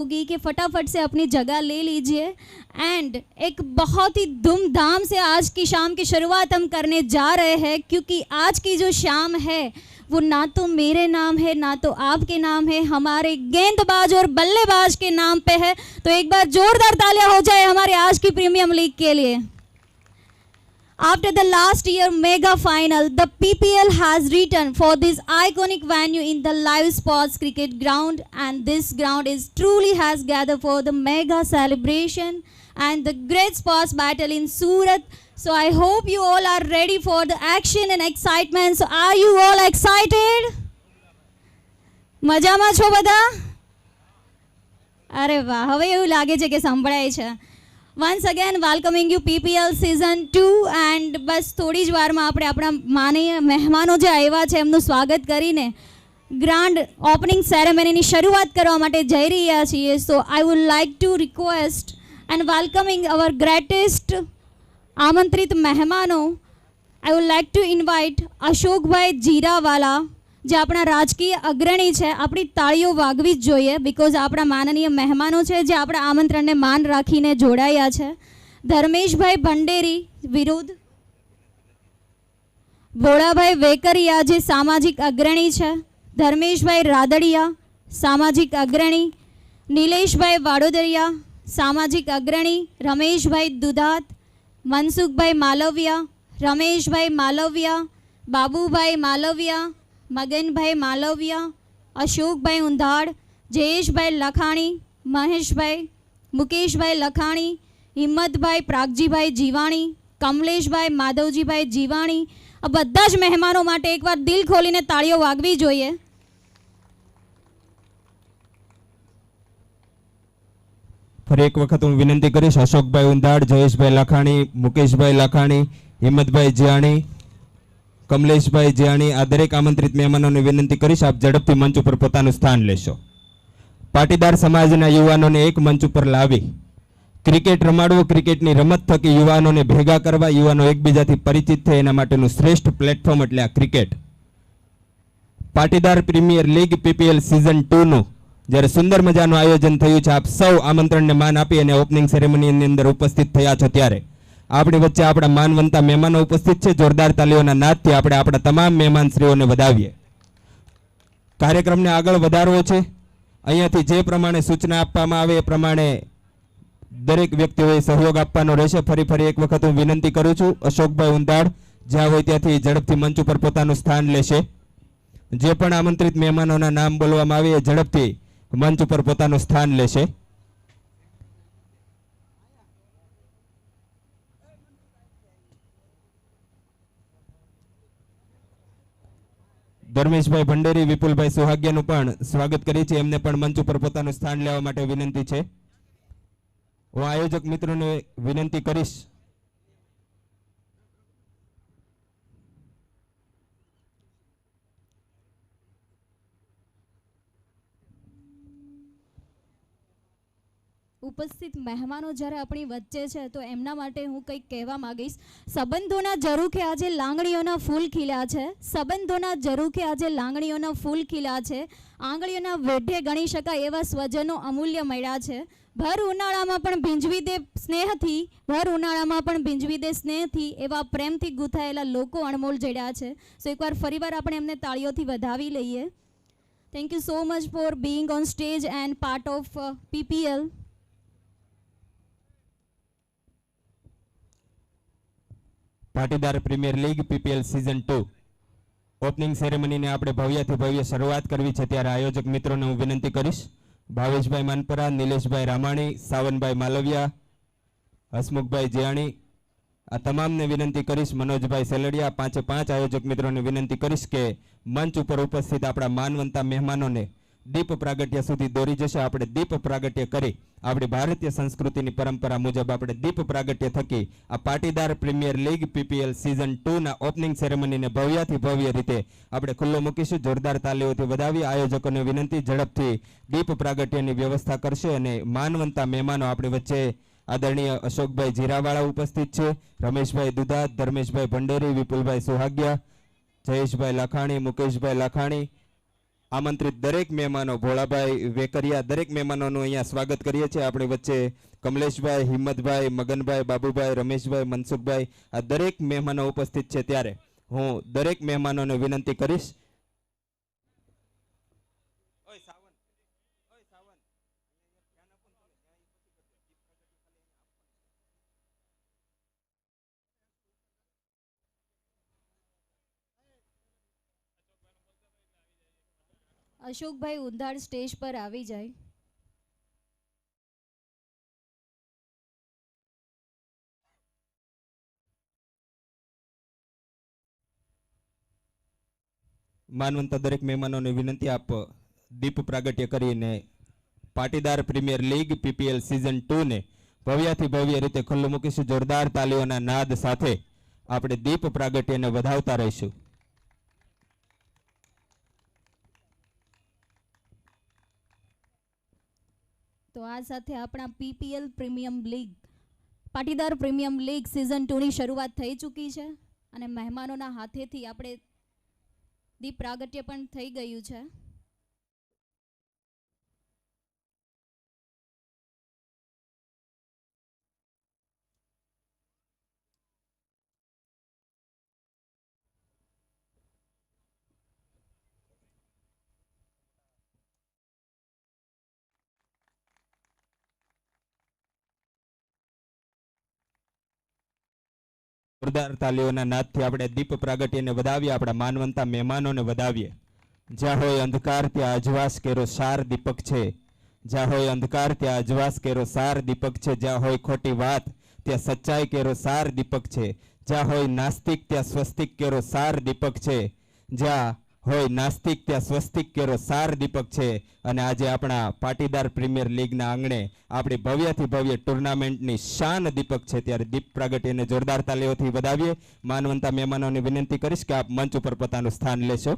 होगी कि फटाफट से अपनी जगह ले लीजिए एंड एक बहुत ही धूमधाम से आज की शाम की शुरुआत हम करने जा रहे हैं, क्योंकि आज की जो शाम है वो ना तो मेरे नाम है ना तो आपके नाम है, हमारे गेंदबाज और बल्लेबाज के नाम पे है। तो एक बार जोरदार तालियां हो जाए हमारे आज की प्रीमियम लीग के लिए। After the last year mega final, the PPL has returned for this iconic venue in the live sports cricket ground, and this ground is truly has gathered for the mega celebration and the great sports battle in Surat. So I hope you all are ready for the action and excitement. So are you all excited? મજામાં છો બધા? અરે વાહ, હવે એવું લાગે છે કે સંભળાય છે. Once again welcoming you PPL season 2 and બસ થોડી જ વારમાં આપણે આપણા માનનીય મહેમાનો જે આવ્યા છે એમનું સ્વાગત કરીને ગ્રાન્ડ ઓપનિંગ સેરેમનીની શરૂઆત કરવા માટે જઈ રહ્યા છીએ. So I would like to request and welcoming our greatest આમંત્રિત મહેમાનો. I would like to invite Ashokbhai Jirawala, જે આપણા રાજકીય અગ્રણી છે. આપણી તાળીઓ વાગવી જ જોઈએ બિકોઝ આપણા માનનીય મહેમાનો છે જે આપણા આમંત્રણને માન રાખીને જોડાયા છે. ધર્મેશભાઈ ભંડેરી વિરુદ્ધ ભોળાભાઈ વેકરિયા, જે સામાજિક અગ્રણી છે. ધર્મેશભાઈ રાદડિયા, સામાજિક અગ્રણી. નિલેશભાઈ વાડોદરિયા, સામાજિક અગ્રણી. રમેશભાઈ દુધાત, મનસુખભાઈ માલવિયા, રમેશભાઈ માલવિયા, બાબુભાઈ માલવિયા, મગનભાઈ માલવિયા, અશોકભાઈ ઉંધાડ, જયેશભાઈ લખાણી, મહેશભાઈ, મુકેશભાઈ લખાણી, હિંમતભાઈ પ્રાગજીભાઈ જીવાણી, કમલેશભાઈ માધવજીભાઈ જીવાણી. આ બધા જ મહેમાનો માટે એકવાર દિલ ખોલીને તાળીઓ વાગવી જોઈએ. ફરી એક વખત હું વિનંતી કરીશ અશોકભાઈ ઉંધાડ, જયેશભાઈ લખાણી, મુકેશભાઈ લખાણી, હિંમતભાઈ જીવાણી, કમલેશભાઈ જીયાણી, આ દરેક આમંત્રિત મહેમાનોને વિનંતી કરીશ આપ ઝડપથી મંચ ઉપર પોતાનું સ્થાન લેશો. પાટીદાર સમાજના યુવાનોને એક મંચ ઉપર લાવી ક્રિકેટ રમાડવો, ક્રિકેટની રમત થકી યુવાનોને ભેગા કરવા, યુવાનો એકબીજાથી પરિચિત થાય એના માટેનું શ્રેષ્ઠ પ્લેટફોર્મ એટલે આ cricket. Patidar premier league PPL season 2નું જ્યારે સુંદર મજાનું આયોજન થયું છે, આપ સૌ આમંત્રણને માન આપી અને ઓપનિંગ સેરેમનીની અંદર ઉપસ્થિત થયા છો ત્યારે આપણી વચ્ચે આપણા માનવંતા મહેમાનો ઉપસ્થિત છે. જોરદાર તાલીઓના નાદથી આપણે આપણા તમામ મહેમાનશ્રીઓને વધાવીએ. કાર્યક્રમને આગળ વધારવો છે. અહીંયાથી જે પ્રમાણે સૂચના આપવામાં આવે એ પ્રમાણે દરેક વ્યક્તિઓએ સહયોગ આપવાનો રહેશે. ફરી એક વખત હું વિનંતી કરું છું અશોકભાઈ ઉંધાડ જ્યાં હોય ત્યાંથી ઝડપથી મંચ ઉપર પોતાનું સ્થાન લેશે. જે પણ આમંત્રિત મહેમાનોના નામ બોલવામાં આવે એ ઝડપથી મંચ ઉપર પોતાનું સ્થાન લેશે. ધર્મેશભાઈ ભંડેરી, વિપુલભાઈ સુહાગિયાનું પણ સ્વાગત કરી છે. એમને પણ મંચ ઉપર પોતાનું સ્થાન લેવા માટે વિનંતી છે. હું આયોજક મિત્રોને વિનંતી કરીશ ઉપસ્થિત મહેમાનો જ્યારે આપણી વચ્ચે છે તો એમના માટે હું કંઈક કહેવા માંગીશ. સંબંધોના ઝરૂખે આજે લાંગણીઓના ફૂલ ખીલ્યા છે. સંબંધોના ઝરૂખે આજે લાંગણીઓના ફૂલ ખીલ્યા છે. આંગળીઓના વેઢે ગણી શકાય એવા સ્વજનો અમૂલ્ય મળ્યા છે. ભર ઉનાળામાં પણ ભીંજવી દે સ્નેહથી, ભર ઉનાળામાં પણ ભીંજવી દે સ્નેહથી એવા પ્રેમથી ગૂંથાયેલા લોકો અણમોલ જડ્યા છે. સો એકવાર ફરીવાર આપણે એમને તાળીઓથી વધાવી લઈએ. Thank you so much for being on stage and part of PPL. Patidar premier league PPL season 2 opening સેરેમનીને આપણે ભવ્યથી ભવ્ય શરૂઆત કરવી છે ત્યારે આયોજક મિત્રોને હું વિનંતી કરીશ ભાવેશભાઈ માનપરા, નિલેશભાઈ રામાણી, સાવનભાઈ માલવિયા, હસમુખભાઈ જીયાણી, આ તમામને વિનંતી કરીશ. મનોજભાઈ સેલડિયા, પાંચે પાંચ આયોજક મિત્રોને વિનંતી કરીશ કે મંચ ઉપર ઉપસ્થિત આપણા માનવંતા મહેમાનોને દીપ પ્રાગટ્ય સુધી દોરી જશે. આપણે દીપ પ્રાગટ્ય કરી આપણી ભારતીય સંસ્કૃતિની પરંપરા મુજબ આપણે દીપ પ્રાગટ્ય થકી આ Patidar premier league PPL season 2ના ઓપનિંગ સેરેમનીને ભવ્યથી ભવ્ય રીતે આપણે ખુલ્લો મૂકીશું. જોરદાર તાલીઓથી વધાવી આયોજકોને વિનંતી ઝડપથી દીપ પ્રાગટ્યની વ્યવસ્થા કરશે. અને માનવંતા મહેમાનો આપણી વચ્ચે આદરણીય અશોકભાઈ જીરાવાળા ઉપસ્થિત છે, રમેશભાઈ દુધાત, ધર્મેશભાઈ ભંડેરી, વિપુલભાઈ સુહાગિયા, જયેશભાઈ લખાણી, મુકેશભાઈ લખાણી, આમંત્રિત દરેક મહેમાનો ભોળાભાઈ વેકરિયા દરેક મહેમાનોનું અહીંયા સ્વાગત કરીએ છીએ. આપણી વચ્ચે કમલેશભાઈ, હિંમતભાઈ, મગનભાઈ, બાબુભાઈ, રમેશભાઈ, મનસુખભાઈ આ દરેક મહેમાનો ઉપસ્થિત છે. ત્યારે હું દરેક મહેમાનોને વિનંતી કરીશ. અશોકભાઈ ઉંધાડ સ્ટેજ પર આવી જાય. માનવંતા દરેક મહેમાનોને વિનંતી આપ દીપ પ્રાગટ્ય કરીને Patidar premier league PPL season 2 ને ભવ્યાથી ભવ્ય રીતે ખુલ્લું મૂકીશું. જોરદાર તાલીઓના નાદ સાથે આપણે દીપ પ્રાગટ્યને વધાવતા રહીશું. તો આ સાથે આપણા PPL premium league Patidar premium league season 2 ની શરૂઆત થઈ ચૂકી છે અને મહેમાનોના હાથેથી આપણે દીપ પ્રાગટ્ય પણ થઈ ગયું છે. જોરદાર તાલીઓના નાદથી આપણે દીપ પ્રાગટ્યને વધાવીએ. આપણા માનવંતા મહેમાનોને વધાવીએ. જ્યાં હોય અંધકાર ત્યાં અજવાસ કેરો સાર દીપક છે. જ્યાં હોય અંધકાર ત્યાં અજવાસ કેરો સાર દીપક છે. જ્યાં હોય ખોટી વાત ત્યાં સચ્ચાઈ કેરો સાર દીપક છે. જ્યાં હોય નાસ્તિક ત્યાં સ્વસ્તિક કેરો સાર દીપક છે. જ્યાં હોય નાસ્તિક ત્યાં સ્વસ્તિક કેરો સાર દીપક છે. અને આજે આપણા પાટીદાર પ્રીમિયર લીગના આંગણે આપણી ભવ્યથી ભવ્ય ટુર્નામેન્ટની શાન દીપક છે. ત્યારે દીપ પ્રાગટ્યને જોરદાર તાલીઓથી વધાવીએ. માનવંતા મહેમાનોને વિનંતી કરીશ કે આપ મંચ ઉપર પોતાનું સ્થાન લેશો.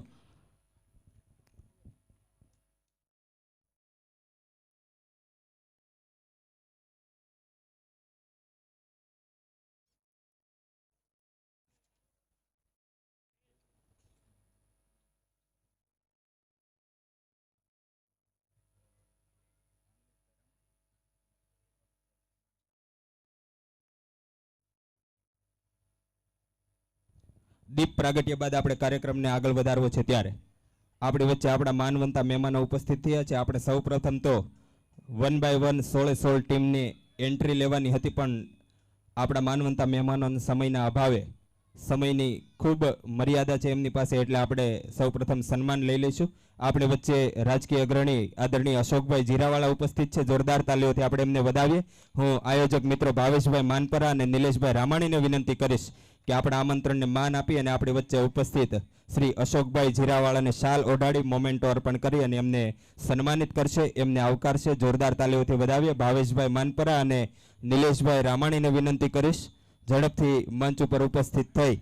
દીપ પ્રાગટ્ય બાદ આપણે કાર્યક્રમને આગળ વધારવો છે. ત્યારે આપણી વચ્ચે આપણા માનવંતા મહેમાનો ઉપસ્થિત થયા છે. આપણે સૌ પ્રથમ તો 1 બાય 1 16 ટીમની એન્ટ્રી લેવાની હતી, પણ આપણા માનવંતા મહેમાનોના સમયના અભાવે સમયની ખૂબ મર્યાદા છે એમની પાસે, એટલે આપણે સૌ પ્રથમ સન્માન લઈ લઈશું. આપણે વચ્ચે રાજકીય અગ્રણી આદરણીય અશોકભાઈ જીરાવાળા ઉપસ્થિત છે. જોરદાર તાલીઓથી આપણે એમને વધાવીએ. હું આયોજક મિત્રો ભાવેશભાઈ માનપરા અને નિલેશભાઈ રામાણીને વિનંતી કરીશ કે આપણા આમંત્રણને માન આપી અને આપણી વચ્ચે ઉપસ્થિત શ્રી અશોકભાઈ જીરાવાળાને શાલ ઓઢાડી મોમેન્ટો અર્પણ કરી અને એમને સન્માનિત કરશે, એમને આવકારશે. જોરદાર તાલીઓથી વધાવીએ. ભાવેશભાઈ માનપરા અને નિલેશભાઈ રામાણીને વિનંતી કરીશ ઝડપથી મંચ ઉપર ઉપસ્થિત થઈ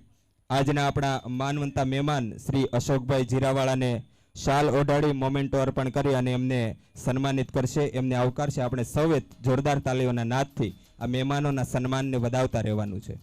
આજના આપણા માનવંતા મહેમાન શ્રી અશોકભાઈ જીરાવાળાને શાલ ઓઢાડી મોમેન્ટો અર્પણ કરી અને એમને સન્માનિત કરશે, એમને આવકારશે. આપણે સૌએ જોરદાર તાલીઓના નાદથી આ મહેમાનોના સન્માનને વધાવતા રહેવાનું છે.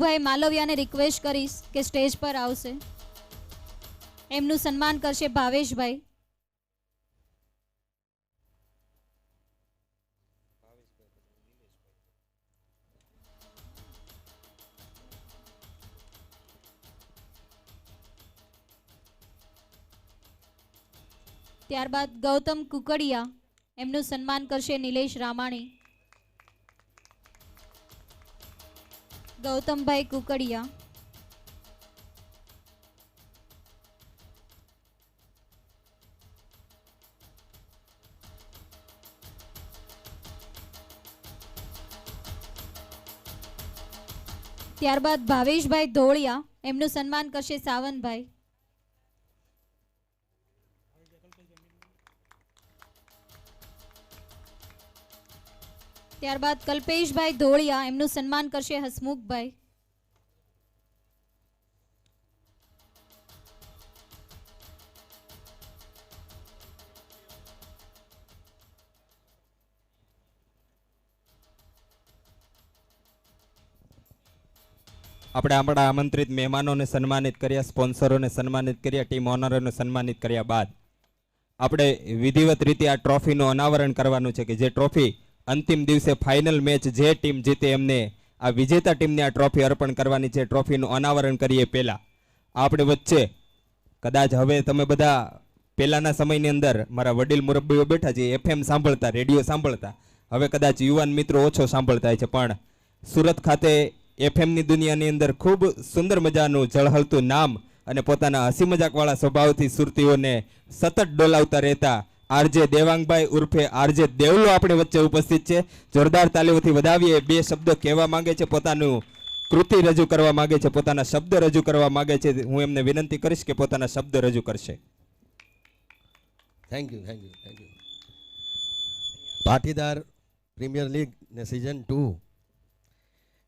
ભાઈ માલવિયાને રિક્વેસ્ટ કરીશ કે સ્ટેજ પર આવશે. એમનું સન્માન કરશે ભાવેશભાઈ. ત્યારબાદ ગૌતમ કુકડિયા, એમનું સન્માન કરશે નિલેશ રામાણી. ગૌતમભાઈ કુકડિયા. ત્યારબાદ ભાવેશભાઈ ધોળિયા, એમનું સન્માન કરશે સાવંતભાઈ. ત્યારબાદ કલ્પેશભાઈ ધોળિયા, એમનું સન્માન કરશે હસમુખભાઈ. આપણે આપણા આમંત્રિત મહેમાનોને સન્માનિત કર્યા, સ્પોન્સરોને સન્માનિત કર્યા, ટીમ ઓનરોને સન્માનિત કર્યા બાદ આપણે વિધિવત રીતે આ ટ્રોફીનું અનાવરણ કરવાનું છે કે જે ટ્રોફી અંતિમ દિવસે ફાઇનલ મેચ જે ટીમ જીતે એમને આ વિજેતા ટીમને આ ટ્રોફી અર્પણ કરવાની છે. ટ્રોફીનું અનાવરણ કરીએ પહેલાં આપણે વચ્ચે કદાચ હવે તમે બધા પહેલાંના સમયની અંદર મારા વડીલ મુરબ્બીઓ બેઠા છે, FM સાંભળતા, રેડિયો સાંભળતા, હવે કદાચ યુવાન મિત્રો ઓછો સાંભળતા હોય છે, પણ સુરત ખાતે એફએમની દુનિયાની અંદર ખૂબ સુંદર મજાનું ઝળહળતું નામ અને પોતાના હસી મજાકવાળા સ્વભાવથી સુરતીઓને સતત ડોલાવતા રહેતા આરજે દેવાંગભાઈ ઉર્ફે આરજે દેવલો આપણી વચ્ચે ઉપસ્થિત છે. જોરદાર તાલીઓથી વધાવીએ. બે શબ્દો કહેવા માંગે છે, પોતાનું કૃતિ રજૂ કરવા માંગે છે, પોતાના શબ્દ રજૂ કરવા માંગે છે. હું એમને વિનંતી કરીશ કે પોતાના શબ્દ રજૂ કરશે. Thank you. Patidar premier league ને સિઝન 2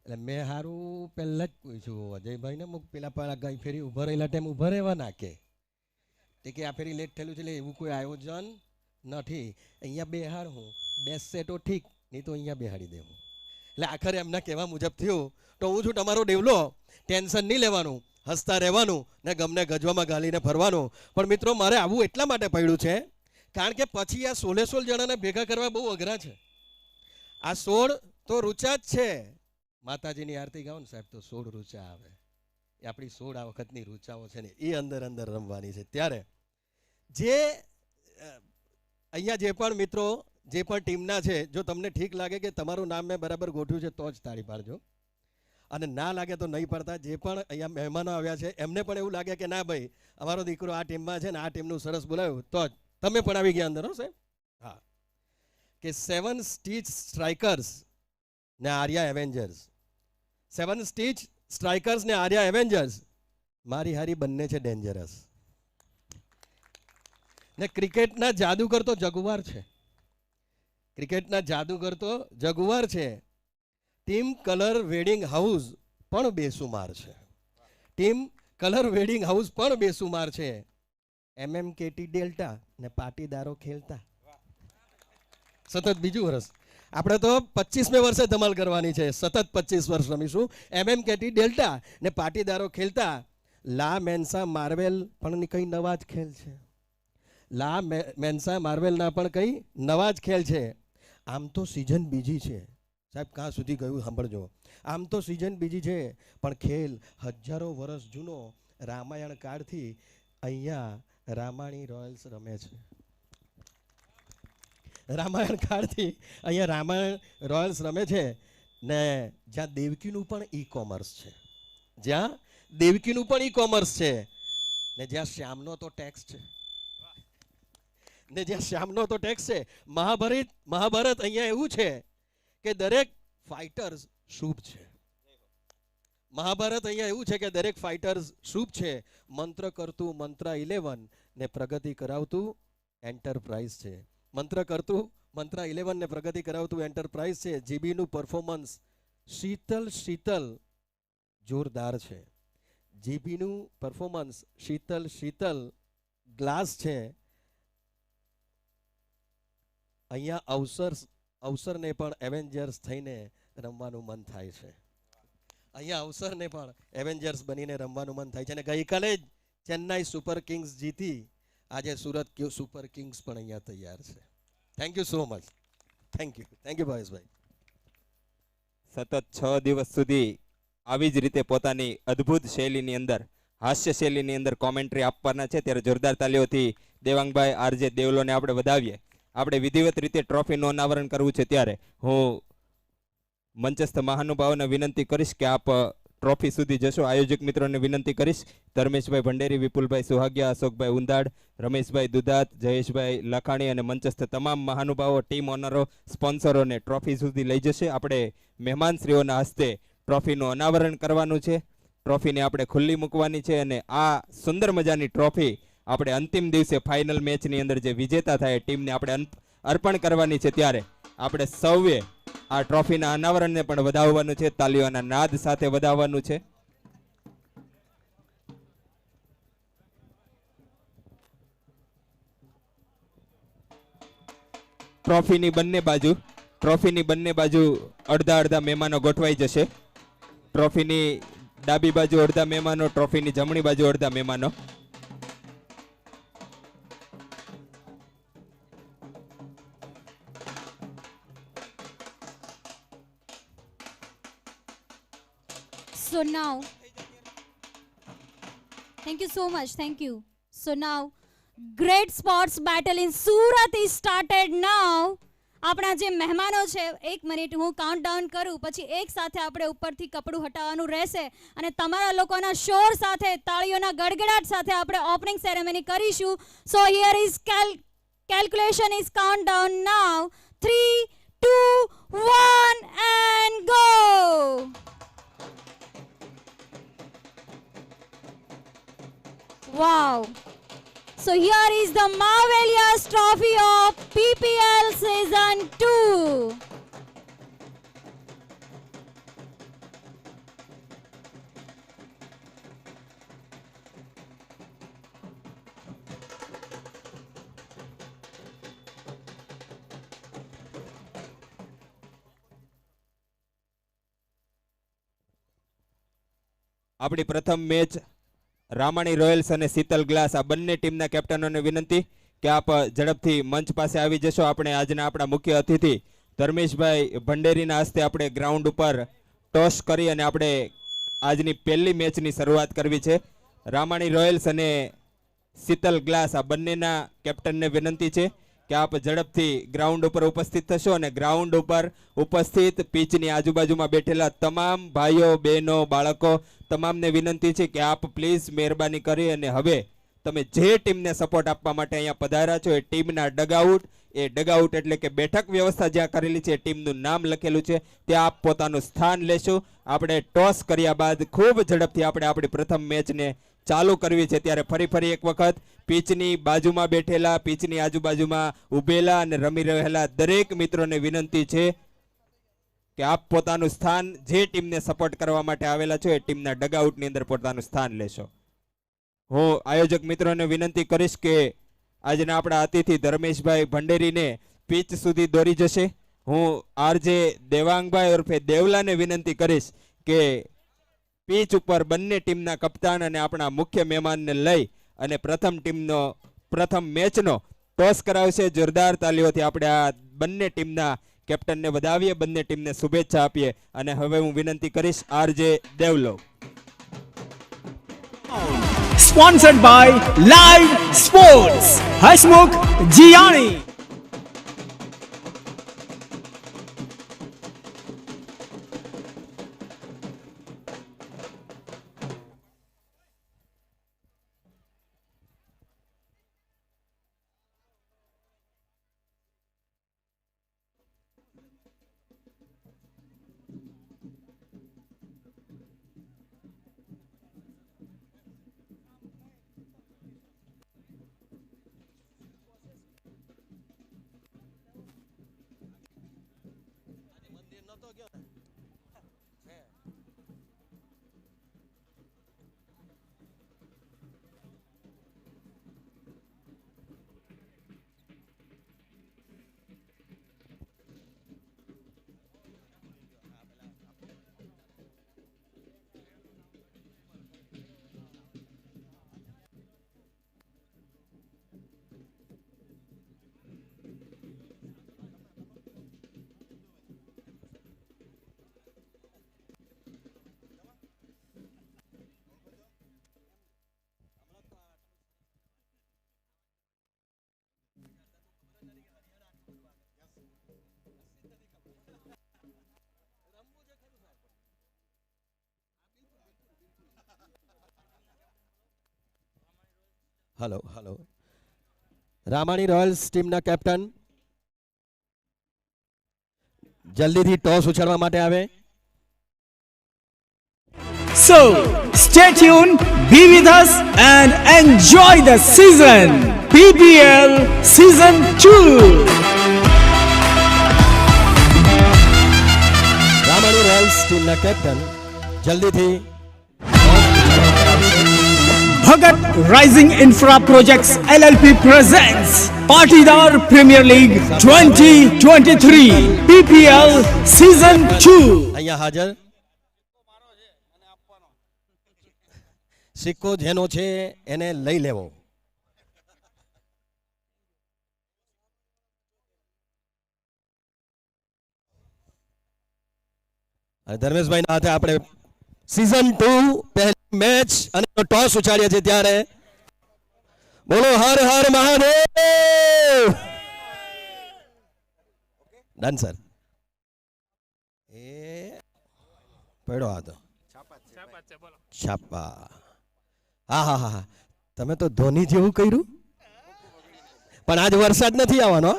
એટલે મેં સારું પહેલાં જ પૂછ્યું અજયભાઈને, મુક પેલા ગઈ ફેરી ઊભા રહેલા ટાઈમ ઊભા રહેવા નાખે કે આ ફેરી લેટ થયેલું છે એટલે એવું કોઈ આયોજન નથી, અહીંયા બેહાડ હું બેસશે તો ઠીક, નહીં તો અહીંયા બેહાડી દેવું. એટલે આખરે એમના કહેવા મુજબ થયું. તો હું છું તમારો ડેવલો, ટેન્શન નહીં લેવાનું, હસતા રહેવાનું ને ગમને ગજવામાં ગાલીને ફરવાનું. પણ મિત્રો મારે આવું એટલા માટે પડ્યું છે કારણ કે પછી આ 16 જણાને ભેગા કરવા બહુ અઘરા છે. આ 16 તો રૂચા જ છે. માતાજીની આરતી ગાઓ ને સાહેબ તો 16 રૂચા આવે. એ આપણી 16 આ વખતની રૂચાઓ છે ને એ અંદર રમવાની છે. ત્યારે જે અહીંયા જે પણ મિત્રો જે પણ ટીમના છે, જો તમને ઠીક લાગે કે તમારું નામ મેં બરાબર ગોઠવ્યું છે તો જ તાળી પાડજો, અને ના લાગે તો નહીં પડતા. જે પણ અહીંયા મહેમાનો આવ્યા છે એમને પણ એવું લાગે કે ના ભાઈ અમારો દીકરો આ ટીમમાં છે ને આ ટીમનું સરસ બોલાવ્યું તો જ તમે પણ આવી ગયા અંદર. હો સાહેબ, હા, કે 7 સ્ટીચ સ્ટ્રાઇકર્સ ને આર્યા એવેન્જર્સ, 7 સ્ટીચ સ્ટ્રાઇકર્સ ને આર્યા એવેન્જર્સ મારી હારી બંને છે ડેન્જરસ. ને ક્રિકેટના જાદુગર તો જગુવાર છે, ક્રિકેટના જાદુગર તો જગુવાર છે. ટીમ કલર વેડિંગ હાઉસ પણ બેસુમાર છે, ટીમ કલર વેડિંગ હાઉસ પણ બેસુમાર છે. MMKT ડેલ્ટા ને પાટીદારો ખેલતા. સતત બીજું વર્ષ આપણે તો 25મે વર્ષે ધમાલ કરવાની છે, સતત 25 વર્ષ રમીશું. MMKT ડેલ્ટા ને પાટીદારો ખેલતા. લા મેન્સા માર્વેલ પણ કંઈ નવા જ ખેલ છે, લા મેન્સા માર્વેલના પણ કંઈ નવા જ ખેલ છે. આમ તો સિઝન બીજી છે સાહેબ, કાં સુધી ગયું સાંભળજો. આમ તો સિઝન બીજી છે પણ ખેલ હજારો વર્ષ જૂનો રામાયણ કાળથી અહીંયા રામાણી રોયલ્સ રમે છે. રામાયણ કાળથી અહીંયા રામાયણ રોયલ્સ રમે છે ને જ્યાં દેવકીનું પણ ઈ-કોમર્સ છે, જ્યાં દેવકીનું પણ ઈ-કોમર્સ છે ને જ્યાં શ્યામનો તો ટેક્સ છે, ને જ્યાં શ્યામનો તો ટેક્સ છે. મહાભારત અહીંયા એવું છે કે દરેક ફાઇટર્સ શુભ છે. મહાભારત અહીંયા એવું છે કે દરેક ફાઇટર્સ શુભ છે. મંત્ર કરતું મંત્ર 11 ને પ્રગતિ કરાવતું એન્ટરપ્રાઇઝ છે. મંત્ર કરતું મંત્ર 11 ને પ્રગતિ કરાવતું એન્ટરપ્રાઇઝ છે. જીબીનું પરફોર્મન્સ શીતલ જોરદાર છે. જીબીનું પરફોર્મન્સ શીતલ ગ્લાસ છે. અહીંયા અવસરને પણ એવેન્જર્સ થઈને રમવાનું મન થાય છે. અહીંયા અવસરને પણ એવેન્જર્સ બનીને રમવાનું મન થાય છે અને ગઈકાલે જ ચેન્નાઈ સુપર કિંગ્સ જીતી, આજે સુરત સુપર કિંગ્સ પણ અહીંયા તૈયાર છે. Thank you so much. Thank you Bhaveshbhai. સતત 6 દિવસ સુધી આવી જ રીતે પોતાની અદ્ભુત શૈલીની અંદર, હાસ્ય શૈલીની અંદર કોમેન્ટ્રી આપવાના છે. ત્યારે જોરદાર તાલીઓથી દેવાંગભાઈ આરજે દેવલોને આપણે વધાવીએ. આપણે વિધિવત રીતે ટ્રોફીનું અનાવરણ કરવું છે ત્યારે હું મંચસ્થ મહાનુભાવોને વિનંતી કરીશ કે આપ ટ્રોફી સુધી જશો. આયોજક મિત્રોને વિનંતી કરીશ, ધર્મેશભાઈ ભંડેરી, વિપુલભાઈ સુહાગિયા, અશોકભાઈ ઉંદાડ, રમેશભાઈ દુધાત, જયેશભાઈ લખાણી અને મંચસ્થ તમામ મહાનુભાવો, ટીમ ઓનરો, સ્પોન્સરોને ટ્રોફી સુધી લઈ જશે. આપણે મહેમાનશ્રીઓના હસ્તે ટ્રોફીનું અનાવરણ કરવાનું છે. ટ્રોફીને આપણે ખુલ્લી મૂકવાની છે અને આ સુંદર મજાની ટ્રોફી આપણે અંતિમ દિવસે ફાઇનલ મેચની અંદર જે વિજેતા થાય ટીમને આપણે અર્પણ કરવાની છે. ત્યારે આપણે સૌએ આ ટ્રોફીના અનાવરણને પણ વધાવવાનું છે, તાલીઓના નાદ સાથે વધાવવાનું છે. ટ્રોફીની બંને બાજુ અડધા અડધા મહેમાનો ગોઠવાઈ જશે. ટ્રોફીની ડાબી બાજુ અડધા મહેમાનો, ટ્રોફીની જમણી બાજુ અડધા મહેમાનો. So now, thank you so much. Thank you. So now, great sports battle in Surat is started now. આપણા જે મહેમાનો છે, 1 મિનિટ હું કાઉન્ટ ડાઉન કરું, પછી એક સાથે આપણે ઉપરથી કપડું હટાવવાનું રહેશે અને તમારા લોકોના શોર સાથે, તાળીઓના ગડગડાટ સાથે આપણે ઓપનિંગ સેરેમની કરીશું. સો here is calculation is count down now. 3, 2, 1 and go. Wow. So here is the marvelous trophy of PPL Season 2. આપણી પ્રથમ મેચ રામાણી રોયલ્સ અને શીતલ ગ્લાસ, આ બંને ટીમના કેપ્ટનોને વિનંતી કે આપ ઝડપથી મંચ પાસે આવી જશો. આપણે આજના આપણા મુખ્ય અતિથિ ધર્મેશભાઈ ભંડેરીના હસ્તે આપણે ગ્રાઉન્ડ ઉપર ટોસ કરી અને આપણે આજની પહેલી મેચની શરૂઆત કરવી છે. રામાણી રોયલ્સ અને શીતલ ગ્લાસ, આ બંનેના કેપ્ટનને વિનંતી છે કે આપ ઝડપથી ગ્રાઉન્ડ ઉપર ઉપસ્થિત થશો અને ગ્રાઉન્ડ ઉપર ઉપસ્થિત પિચની આજુબાજુમાં બેઠેલા તમામ ભાઈઓ, બહેનો, બાળકો તમામને વિનંતી છે કે આપ પ્લીઝ મહેરબાની કરી અને હવે તમે જે ટીમને સપોર્ટ આપવા માટે અહીંયા પધાર્યા છો એ ટીમના ડગઆઉટ, એ ડગઆઉટ એટલે કે બેઠક વ્યવસ્થા જ્યાં કરેલી છે, ટીમનું નામ લખેલું છે, ત્યાં આપ પોતાનું સ્થાન લેશો. આપણે ટોસ કર્યા બાદ ખૂબ ઝડપથી આપણે આપણી પ્રથમ મેચને ચાલુ કરવી છે. ત્યારે ફરી એક વખત પિચની બાજુમાં બેઠેલા, પિચની આજુબાજુમાં ઊભેલા અને રમી રહેલા દરેક મિત્રોને વિનંતી છે કે આપ પોતાનું સ્થાન, જે ટીમને સપોર્ટ કરવા માટે આવેલા છો એ ટીમના ડગઆઉટની અંદર પોતાનું સ્થાન લેશો. હું આયોજક મિત્રોને વિનંતી કરીશ કે આજના આપણા અતિથિ ધર્મેશભાઈ ભંડેરીને પિચ સુધી દોરી જશે. હું આરજે દેવાંગભાઈ ઉર્ફે દેવલાને વિનંતી કરીશ કે પિચ ઉપર બંને ટીમના કપ્તાન અને આપણા મુખ્ય મહેમાનને લઈ અને પ્રથમ મેચનો ટોસ કરાવશે. જોરદાર તાલીઓથી આપણે આ બંને ટીમના કેપ્ટનને વધાવીએ, બંને ટીમને શુભેચ્છા આપીએ. અને હવે હું વિનંતી કરીશ RJ Devlo. Sponsored by Live Sports, Hasmukh Jiani. Hello hello Ramani royals ટીમના કેપ્ટન જલ્દીથી ટોસ ઉછાળવા માટે આવે. So, stay tuned, be with us, and enjoy the season. PPL Season 2. Ramani royals ટીમના કેપ્ટન જલ્દીથી Bhagat Rising Infra Projects LLP presents Patidar Premier League 2023 PPL Season 2. અહીંયા હાજર સિક્કો જેનો છે એને લઈ લેવો. અને ધર્મેશભાઈના હાથે આપણે સીઝન 2 પહેલી મેચ અને ટોસ ઉછાળીએ છીએ ત્યારે બોલો હર હર મહાદેવ. Done sir. એ પડ્યો હતો છાપા. હા હા હા તમે તો ધોની જેવું કર્યું પણ આજ વરસાદ નથી આવવાનો.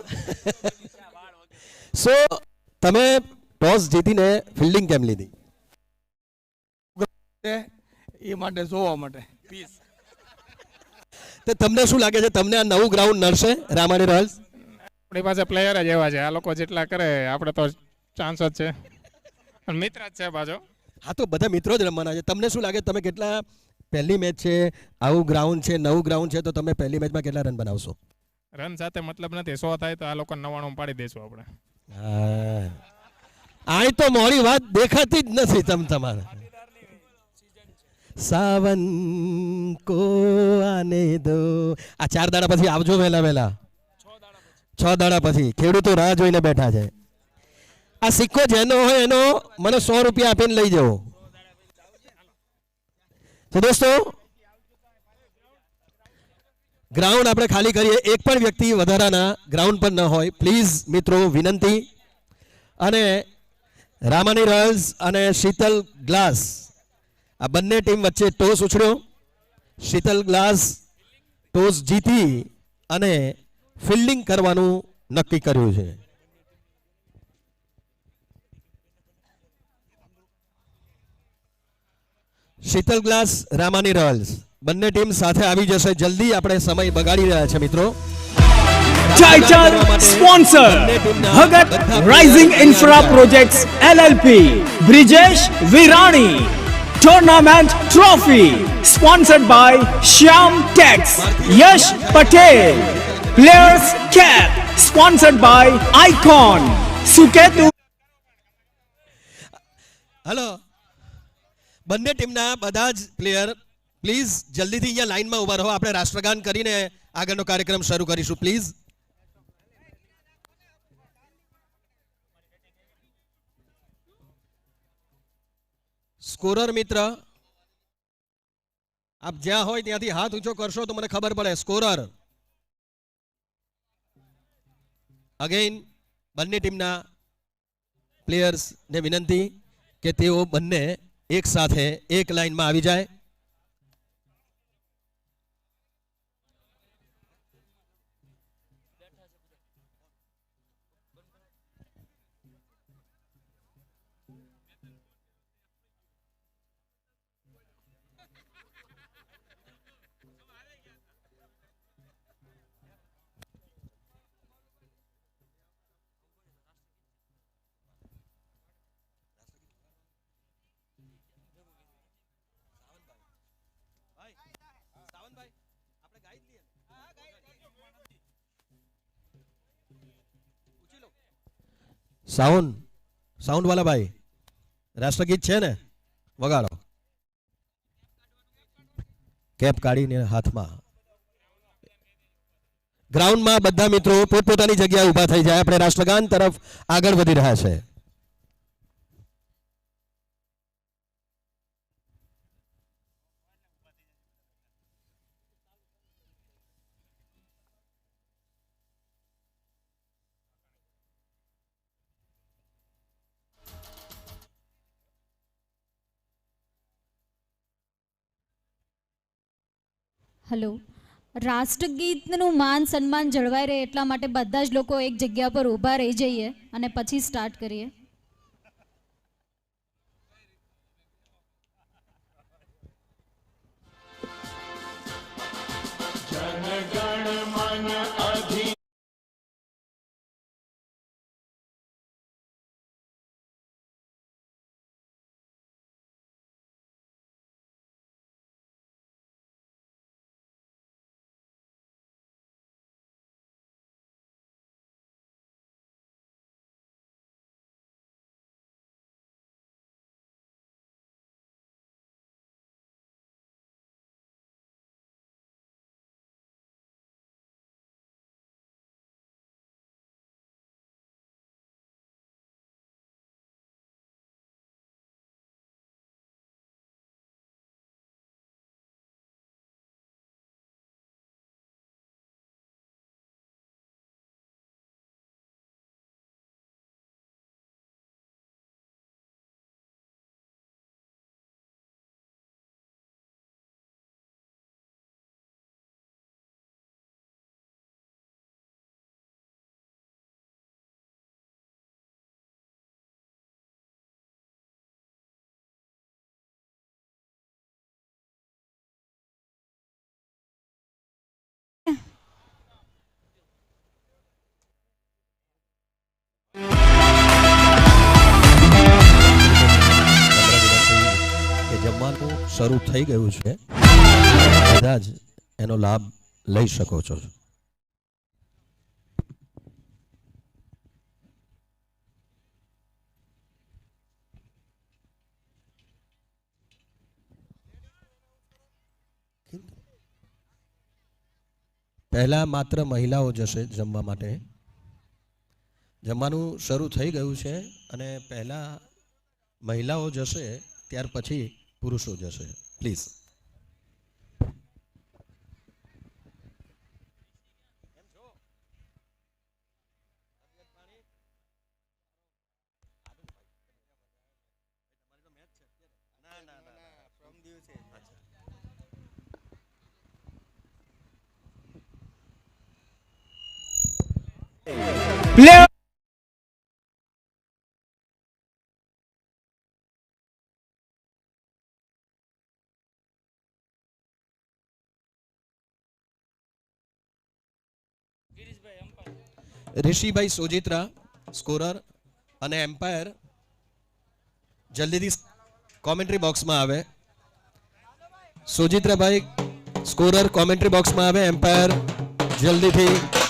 સો તમે ટોસ જીતીને ફિલ્ડિંગ કેમ લીધી? એ માટે જોવા માટે. તો તમને શું લાગે છે તમને આ નવું ગ્રાઉન્ડ નડશે રામાણી રોયલ્સ? આપણી પાસે પ્લેયર જ એવા છે, આ લોકો જેટલા કરે આપણે તો ચાન્સ જ છે અને મિત્ર જ છે પાછો. હા તો બધા મિત્રો જ રમવાના છે. તમને શું લાગે તમે કેટલા પહેલી મેચ છે, આવું ગ્રાઉન્ડ છે, નવું ગ્રાઉન્ડ છે, તો તમે પહેલી મેચમાં કેટલા રન બનાવશો? રન સાથે મતલબ નથી, 100 થાય તો આ લોકો 99 પાડી દઈશું આપણે. હા આય તો મોડી વાત દેખાતી જ નથી તમારે. સાવન કો આને દો. આ 4 દાડા પછી આવજો વહેલા વહેલા. 6 દાડા પછી ખેડૂતો રાહ જોઈને બેઠા છે. આ સિક્કો જેનો હોય એનો મને 100 રૂપિયા આપીને લઈ જવો. તો દોસ્તો ગ્રાઉન્ડ આપણે ખાલી કરીએ. એક પણ વ્યક્તિ વધારાના ગ્રાઉન્ડ પર ન હોય પ્લીઝ મિત્રો, વિનંતી. અને રામાણી રોયલ્સ અને શીતલ ગ્લાસ આ બંને ટીમ વચ્ચે ટોસ ઉછળ્યો. શીતલ ગ્લાસ ટોસ જીતી અને ફિલ્ડિંગ કરવાનું નક્કી કર્યું છે. શીતલ ગ્લાસ રામાણી રોયલ્સ બંને ટીમ સાથે આવી જશે જલ્દી. આપણે સમય બગાડી રહ્યા છે મિત્રો. Title sponsor Bhagat Rising Infra Projects LLP, Brijesh Virani. Tournament trophy sponsored by Shyam Tax, Yash Patel. Players cap sponsored by Icon, Suketu. Hello બંને ટીમના બધા જ પ્લેયર પ્લીઝ જલ્દીથી અહીંયા લાઈનમાં ઊભા રહો. આપણે રાષ્ટ્રગાન કરીને આગળનો કાર્યક્રમ શરૂ કરીશું પ્લીઝ. સ્કોરર મિત્ર આપ જ્યાં હોય ત્યાંથી હાથ ઊંચો કરશો તો મને ખબર પડે. સ્કોરર અગેન બંને ટીમના પ્લેયર્સને વિનંતી કે તેઓ બંને એક સાથે એક લાઈનમાં આવી જાય. સાઉન્ડ વાલા ભાઈ રાષ્ટ્રગીત છે ને વગાડો. કેપ કાઢીને હાથમાં. ગ્રાઉન્ડમાં બધા મિત્રો પોતપોતાની જગ્યાએ ઊભા થઈ જાય. આપણે રાષ્ટ્રગાન તરફ આગળ વધી રહ્યા છે. हेलो રાષ્ટ્રગીતનું માન સન્માન જળવાઈ રહે એટલા માટે બધા જ લોકો એક જગ્યા પર ઊભા રહી જઈએ અને પછી સ્ટાર્ટ કરીએ. કે જમવાનું શરૂ થઈ ગયું છે, બધા જ એનો લાભ લઈ શકો છો. પહેલા માત્ર મહિલાઓ જશે જમવા માટે. જમવાનું શરૂ થઈ ગયું છે અને પહેલા મહિલાઓ જશે, ત્યાર પછી પુરુષો જશે. પ્લીઝ. Player ઋષિભાઈ સોજિત્રા સ્કોરર અને એમ્પાયર જલ્દીથી કોમેન્ટ્રી બોક્સમાં આવે. સોજિત્રાભાઈ સ્કોરર કોમેન્ટ્રી બોક્સમાં આવે. એમ્પાયર જલ્દીથી